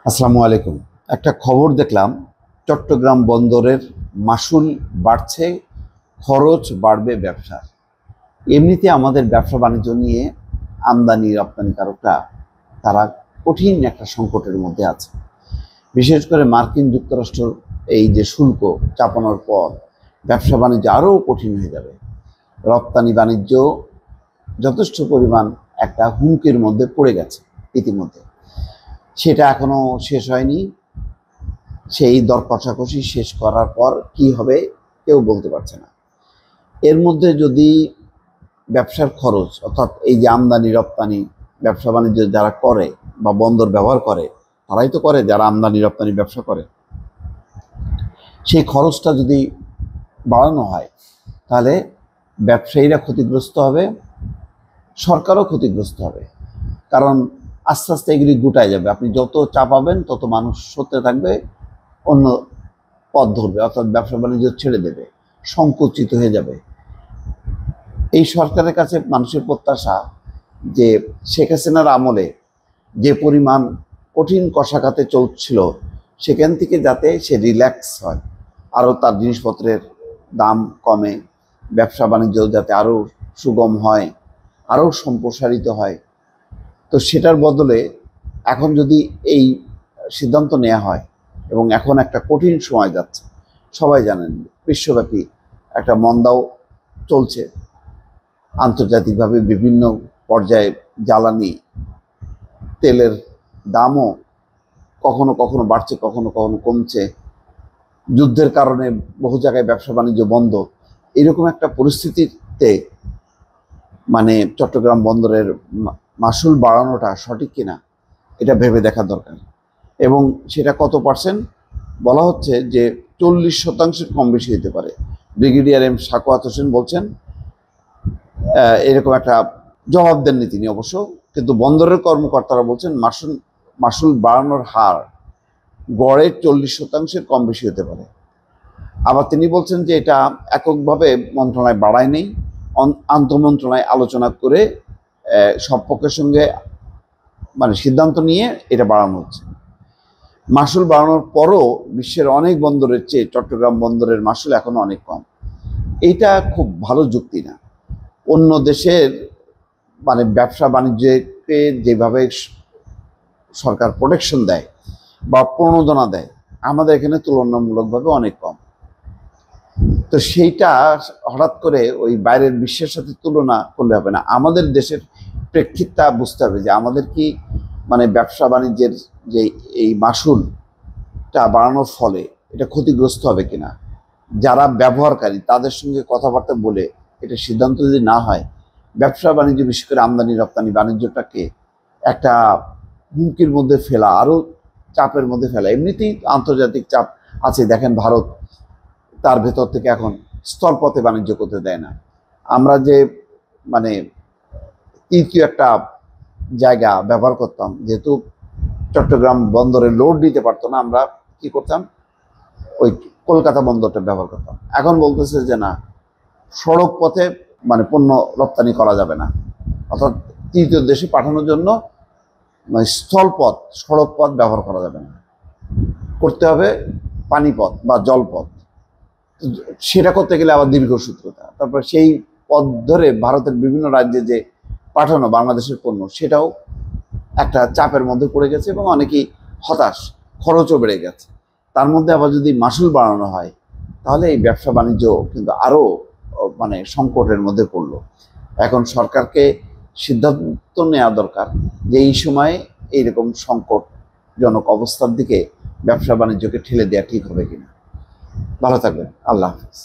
আসসালামু আলাইকুম। একটা খবর দেখলাম, চট্টগ্রাম বন্দরের মাশুল বাড়ছে, খরচ বাড়বে ব্যবসার। এমনিতে আমাদের ব্যবসা বাণিজ্য নিয়ে আমদানি রপ্তানিকারকরা তারা কঠিন একটা সংকটের মধ্যে আছে। বিশেষ করে মার্কিন যুক্তরাষ্ট্র এই যে শুল্ক চাপানোর পর ব্যবসা বাণিজ্য আরও কঠিন হয়ে যাবে। রপ্তানি বাণিজ্য যথেষ্ট পরিমাণ একটা হুমকির মধ্যে পড়ে গেছে ইতিমধ্যে। সেটা এখনো শেষ হয়নি। সেই দর কষাকষি শেষ করার পর কি হবে কেউ বলতে পারছে না। এর মধ্যে যদি ব্যবসার খরচ, অর্থাৎ এই যে আমদানি রপ্তানি ব্যবসা বাণিজ্য যারা করে বা বন্দর ব্যবহার করে, তারাই তো করে যারা আমদানি রপ্তানি ব্যবসা করে, সেই খরচটা যদি বাড়ানো হয় তাহলে ব্যবসায়ীরা ক্ষতিগ্রস্ত হবে, সরকারও ক্ষতিগ্রস্ত হবে। কারণ আস্তে আস্তে এগুলি গুটায় যাবে। আপনি যত চাপাবেন তত মানুষ সত্যি থাকবে, অন্য পথ ধরবে, অর্থাৎ ব্যবসা বাণিজ্য ছেড়ে দেবে, সংকুচিত হয়ে যাবে। এই সরকারের কাছে মানুষের প্রত্যাশা যে শেখ হাসিনার আমলে যে পরিমাণ কঠিন কষাঘাতে চলছিল সেখান থেকে যাতে সে রিল্যাক্স হয়, আরও তার জিনিসপত্রের দাম কমে, ব্যবসা বাণিজ্য যাতে আরও সুগম হয়, আরও সম্প্রসারিত হয়। তো সেটার বদলে এখন যদি এই সিদ্ধান্ত নেওয়া হয়, এবং এখন একটা কঠিন সময় যাচ্ছে, সবাই জানেন বিশ্বব্যাপী একটা মন্দাও চলছে, আন্তর্জাতিকভাবে বিভিন্ন পর্যায়ে জ্বালানি তেলের দামও কখনো কখনো বাড়ছে, কখনো কখনো কমছে, যুদ্ধের কারণে বহু জায়গায় ব্যবসা বাণিজ্য বন্ধ। এরকম একটা পরিস্থিতিতে মানে চট্টগ্রাম বন্দরের মাশুল বাড়ানোটা সঠিক কিনা এটা ভেবে দেখা দরকার। এবং সেটা কত পার্সেন্ট বলা হচ্ছে যে 40% কম বেশি হতে পারে। ব্রিগেডিয়ার এম সাখাওয়াত হোসেন বলছেন, এরকম একটা জবাব দেননি তিনি অবশ্য, কিন্তু বন্দরের কর্মকর্তারা বলছেন মাশুল বাড়ানোর হার গড়ে 40% কম বেশি হতে পারে। আবার তিনি বলছেন যে এটা এককভাবে মন্ত্রণালয় বাড়ায় নেই, আন্তঃমন্ত্রণালয় আলোচনা করে সব পক্ষের সঙ্গে মানে সিদ্ধান্ত নিয়ে এটা বাড়ানো হচ্ছে। মাশুল বাড়ানোর পরও বিশ্বের অনেক বন্দরের চেয়ে চট্টগ্রাম বন্দরের মাশুল এখনো অনেক কম। এইটা খুব ভালো যুক্তি না। অন্য দেশের মানে ব্যবসা বাণিজ্যকে যেভাবে সরকার প্রোটেকশন দেয় বা প্রণোদনা দেয়, আমাদের এখানে তুলনামূলকভাবে অনেক কম। তো সেইটা হঠাৎ করে ওই বাইরের বিশ্বের সাথে তুলনা করলে হবে না। আমাদের দেশের প্রেক্ষিতটা বুঝতে হবে যে আমাদের কি মানে ব্যবসা বাণিজ্যের যে এই মাশুলটা বাড়ানোর ফলে এটা ক্ষতিগ্রস্ত হবে কিনা, যারা ব্যবহারকারী তাদের সঙ্গে কথাবার্তা বলে এটা সিদ্ধান্ত যদি না হয়, ব্যবসা বাণিজ্য বিশেষ করে আমদানি রপ্তানি বাণিজ্যটাকে একটা হুমকির মধ্যে ফেলা, আরও চাপের মধ্যে ফেলা। এমনিতেই আন্তর্জাতিক চাপ আছে, দেখেন ভারত তার ভেতর থেকে এখন স্থলপথে বাণিজ্য করতে দেয় না। আমরা যে মানে তৃতীয় একটা জায়গা ব্যবহার করতাম, যেহেতু চট্টগ্রাম বন্দরে লোড দিতে পারতো না, আমরা কি করতাম, ওই কলকাতা বন্দরটা ব্যবহার করতাম। এখন বলতেছে যে না, সড়ক পথে মানে পণ্য রপ্তানি করা যাবে না, অর্থাৎ তৃতীয় দেশে পাঠানোর জন্য মানে স্থলপথ, সড়ক পথ ব্যবহার করা যাবে না, করতে হবে পানিপথ বা জলপথ। সেটা করতে গেলে আবার দীর্ঘসূত্রতা, তারপর সেই পথ ধরে ভারতের বিভিন্ন রাজ্যে যে পাঠানো বাংলাদেশের পণ্য, সেটাও একটা চাপের মধ্যে পড়ে গেছে এবং অনেকেই হতাশ, খরচও বেড়ে গেছে। তার মধ্যে আবার যদি মাশুল বাড়ানো হয় তাহলে এই ব্যবসা বাণিজ্য কিন্তু আরও মানে সংকটের মধ্যে পড়লো। এখন সরকারকে সিদ্ধান্ত নেওয়া দরকার যে এই সময়ে এইরকম সংকটজনক অবস্থার দিকে ব্যবসা বাণিজ্যকে ঠেলে দেওয়া ঠিক হবে কিনা। ভালো থাকবেন, আল্লাহ হাফিজ।